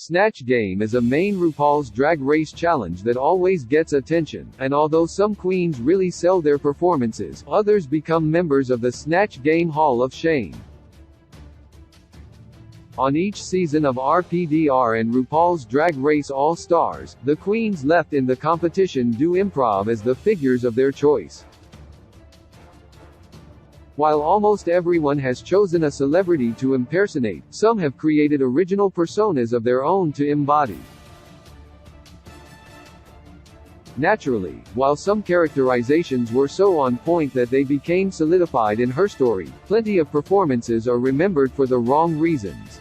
Snatch Game is a main RuPaul's Drag Race challenge that always gets attention, and although some queens really sell their performances, others become members of the Snatch Game Hall of Shame. On each season of RPDR and RuPaul's Drag Race All-Stars, the queens left in the competition do improv as the figures of their choice. While almost everyone has chosen a celebrity to impersonate, some have created original personas of their own to embody. Naturally, while some characterizations were so on point that they became solidified in her story, plenty of performances are remembered for the wrong reasons.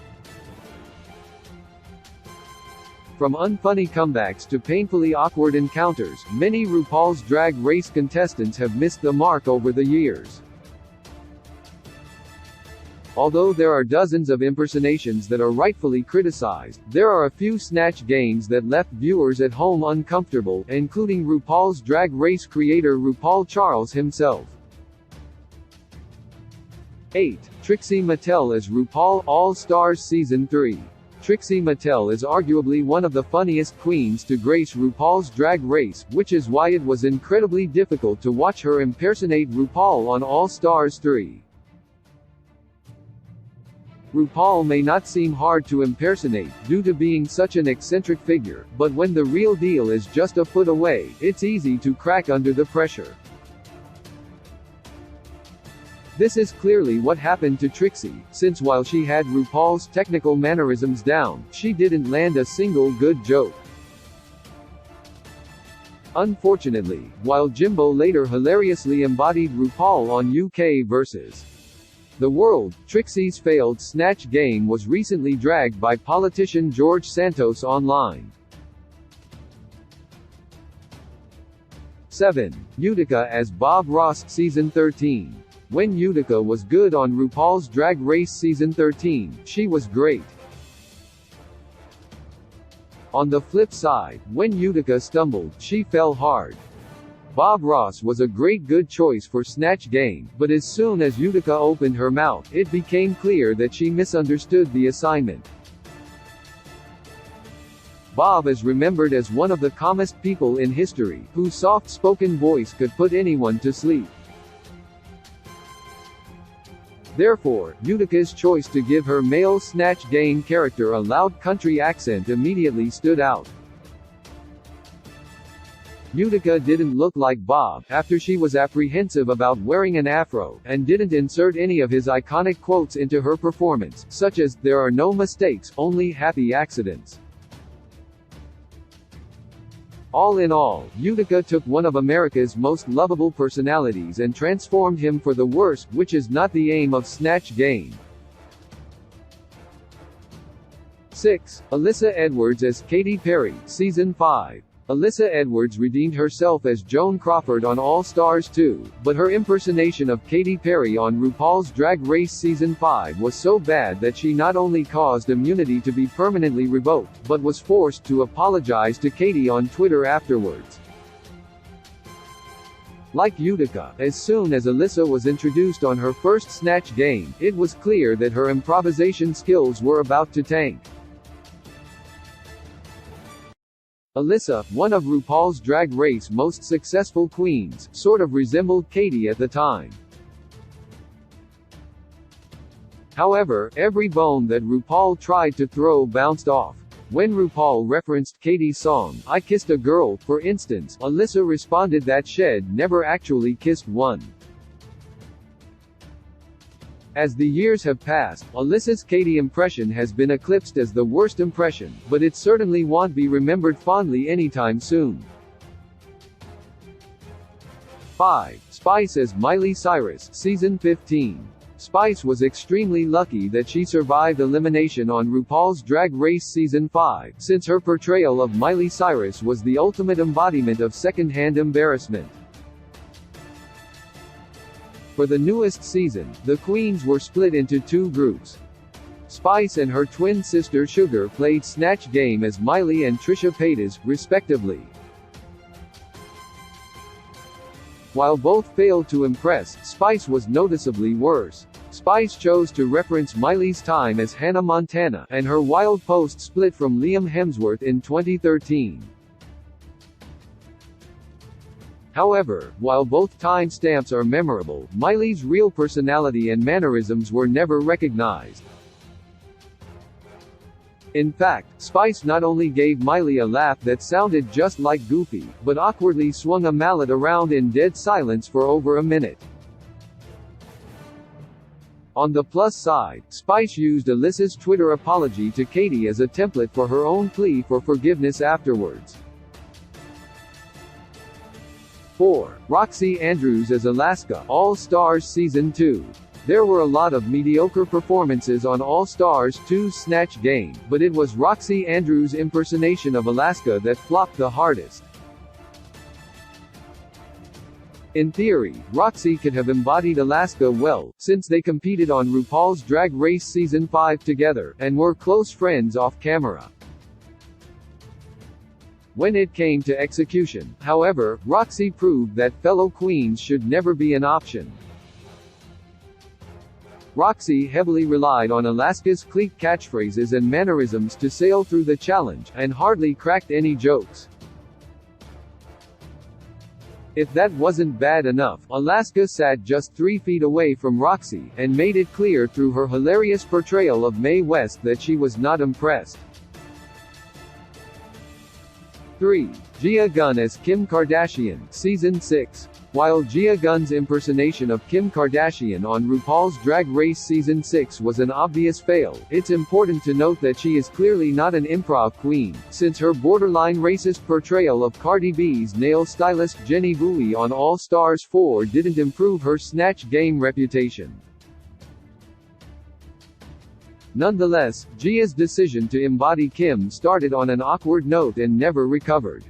From unfunny comebacks to painfully awkward encounters, many RuPaul's Drag Race contestants have missed the mark over the years. Although there are dozens of impersonations that are rightfully criticized, there are a few Snatch games that left viewers at home uncomfortable, including RuPaul's Drag Race creator RuPaul Charles himself. 8. Trixie Mattel as RuPaul All-Stars Season 3. Trixie Mattel is arguably one of the funniest queens to grace RuPaul's Drag Race, which is why it was incredibly difficult to watch her impersonate RuPaul on All-Stars 3. RuPaul may not seem hard to impersonate, due to being such an eccentric figure, but when the real deal is just a foot away, it's easy to crack under the pressure. This is clearly what happened to Trixie, since while she had RuPaul's technical mannerisms down, she didn't land a single good joke. Unfortunately, while Jimbo later hilariously embodied RuPaul on UK vs. The World, Trixie's failed Snatch game was recently dragged by politician George Santos online. 7. Utica as Bob Ross Season 13. When Utica was good on RuPaul's Drag Race Season 13, she was great. On the flip side, when Utica stumbled, she fell hard. Bob Ross was a great good choice for Snatch Game, but as soon as Utica opened her mouth, it became clear that she misunderstood the assignment. Bob is remembered as one of the calmest people in history, whose soft-spoken voice could put anyone to sleep. Therefore, Utica's choice to give her male Snatch Game character a loud country accent immediately stood out. Utica didn't look like Bob, after she was apprehensive about wearing an afro, and didn't insert any of his iconic quotes into her performance, such as, "There are no mistakes, only happy accidents." All in all, Utica took one of America's most lovable personalities and transformed him for the worse, which is not the aim of Snatch Game. 6. Alyssa Edwards as Katy Perry, Season 5. Alyssa Edwards redeemed herself as Joan Crawford on All-Stars 2, but her impersonation of Katy Perry on RuPaul's Drag Race Season 5 was so bad that she not only caused immunity to be permanently revoked, but was forced to apologize to Katy on Twitter afterwards. Like Utica, as soon as Alyssa was introduced on her first Snatch game, it was clear that her improvisation skills were about to tank. Alyssa, one of RuPaul's Drag Race most successful queens, sort of resembled Katy at the time. However, every bone that RuPaul tried to throw bounced off. When RuPaul referenced Katy's song, "I Kissed a Girl," for instance, Alyssa responded that she'd never actually kissed one. As the years have passed, Alyssa's Katy impression has been eclipsed as the worst impression, but it certainly won't be remembered fondly anytime soon. 5. Spice as Miley Cyrus, Season 15. Spice was extremely lucky that she survived elimination on RuPaul's Drag Race Season 5, since her portrayal of Miley Cyrus was the ultimate embodiment of second-hand embarrassment. For the newest season, the queens were split into two groups. Spice and her twin sister Sugar played Snatch Game as Miley and Trisha Paytas, respectively. While both failed to impress, Spice was noticeably worse. Spice chose to reference Miley's time as Hannah Montana, and her wild post split from Liam Hemsworth in 2013. However, while both timestamps are memorable, Miley's real personality and mannerisms were never recognized. In fact, Spice not only gave Miley a laugh that sounded just like Goofy, but awkwardly swung a mallet around in dead silence for over a minute. On the plus side, Spice used Alyssa's Twitter apology to Katie as a template for her own plea for forgiveness afterwards. 4. Roxy Andrews as Alaska, All Stars Season 2. There were a lot of mediocre performances on All Stars 2's Snatch Game, but it was Roxy Andrews' impersonation of Alaska that flopped the hardest. In theory, Roxy could have embodied Alaska well, since they competed on RuPaul's Drag Race Season 5 together, and were close friends off camera. When it came to execution, however, Roxy proved that fellow queens should never be an option. Roxy heavily relied on Alaska's clique catchphrases and mannerisms to sail through the challenge, and hardly cracked any jokes. If that wasn't bad enough, Alaska sat just 3 feet away from Roxy, and made it clear through her hilarious portrayal of Mae West that she was not impressed. 3. Gia Gunn as Kim Kardashian, Season 6. While Gia Gunn's impersonation of Kim Kardashian on RuPaul's Drag Race Season 6 was an obvious fail, it's important to note that she is clearly not an improv queen, since her borderline racist portrayal of Cardi B's nail stylist Jenny Bowie on All Stars 4 didn't improve her Snatch Game reputation. Nonetheless, Gia's decision to embody Kim started on an awkward note and never recovered.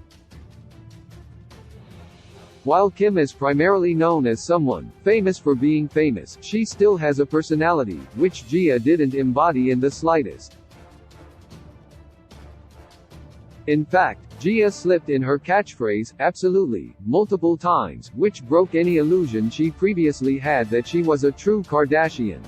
While Kim is primarily known as someone famous for being famous, she still has a personality, which Gia didn't embody in the slightest. In fact, Gia slipped in her catchphrase, "absolutely," multiple times, which broke any illusion she previously had that she was a true Kardashian.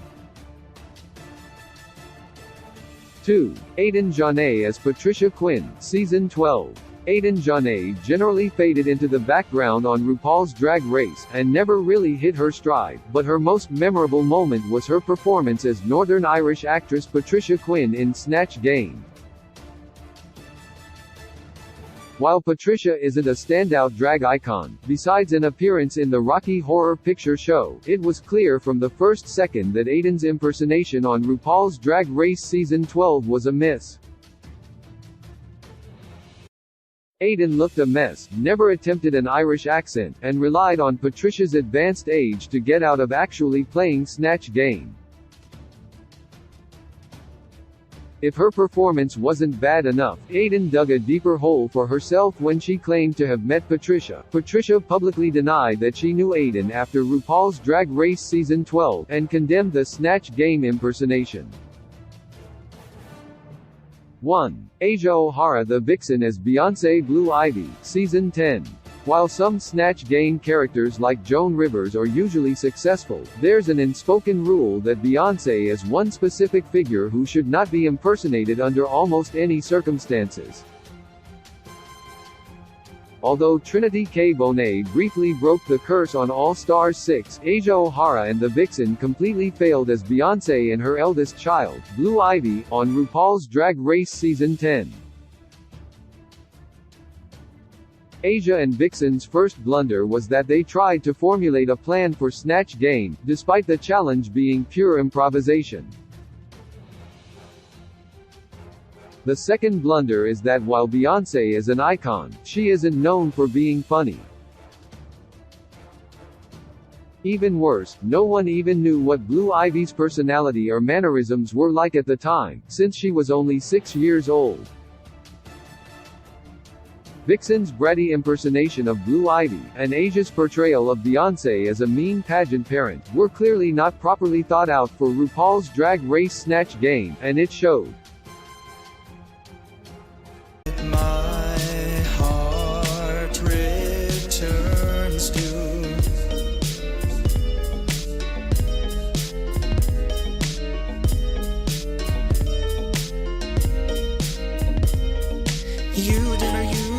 2. Aiden Janae as Patricia Quinn, Season 12. Aiden Janae generally faded into the background on RuPaul's Drag Race, and never really hit her stride, but her most memorable moment was her performance as Northern Irish actress Patricia Quinn in Snatch Game. While Patricia isn't a standout drag icon, besides an appearance in the Rocky Horror Picture Show, it was clear from the first second that Aiden's impersonation on RuPaul's Drag Race Season 12 was a miss. Aiden looked a mess, never attempted an Irish accent, and relied on Patricia's advanced age to get out of actually playing Snatch Game. If her performance wasn't bad enough, Aiden dug a deeper hole for herself when she claimed to have met Patricia. Patricia publicly denied that she knew Aiden after RuPaul's Drag Race Season 12, and condemned the Snatch Game impersonation. 1. Asia O'Hara the Vixen as Beyoncé Blue Ivy, Season 10. While some Snatch Game characters like Joan Rivers are usually successful, there's an unspoken rule that Beyoncé is one specific figure who should not be impersonated under almost any circumstances. Although Trinity K. Bonet briefly broke the curse on All Stars 6, Asia O'Hara and the Vixen completely failed as Beyoncé and her eldest child, Blue Ivy, on RuPaul's Drag Race Season 10. Asia and Vixen's first blunder was that they tried to formulate a plan for Snatch Game, despite the challenge being pure improvisation. The second blunder is that while Beyoncé is an icon, she isn't known for being funny. Even worse, no one even knew what Blue Ivy's personality or mannerisms were like at the time, since she was only 6 years old. Vixen's bratty impersonation of Blue Ivy, and Asia's portrayal of Beyoncé as a mean pageant parent, were clearly not properly thought out for RuPaul's Drag Race Snatch Game, and it showed. My heart returns to You dinner, you